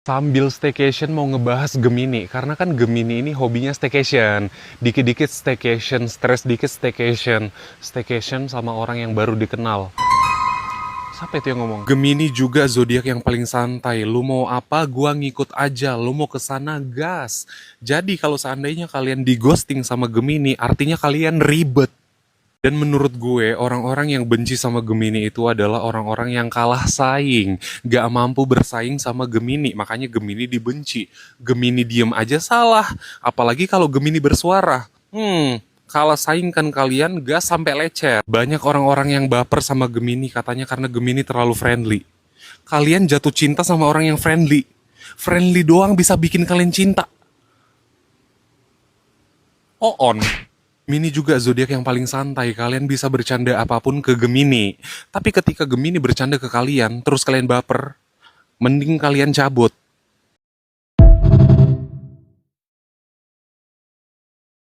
Sambil staycation mau ngebahas Gemini, karena kan Gemini ini hobinya staycation. Dikit-dikit staycation, stres dikit staycation. Staycation sama orang yang baru dikenal. Siapa itu yang ngomong? Gemini juga zodiak yang paling santai. Lu mau apa, gua ngikut aja. Lu mau kesana, gas. Jadi kalau seandainya kalian di ghosting sama Gemini, artinya kalian ribet. Dan menurut gue, orang-orang yang benci sama Gemini itu adalah orang-orang yang kalah saing. Gak mampu bersaing sama Gemini, makanya Gemini dibenci. Gemini diem aja salah, apalagi kalau Gemini bersuara. Kalah saing kan kalian, gak sampai lecet. Banyak orang-orang yang baper sama Gemini katanya karena Gemini terlalu friendly. Kalian jatuh cinta sama orang yang friendly. Friendly doang bisa bikin kalian cinta. On. Gemini juga zodiak yang paling santai. Kalian bisa bercanda apapun ke Gemini. Tapi ketika Gemini bercanda ke kalian, terus kalian baper, mending kalian cabut.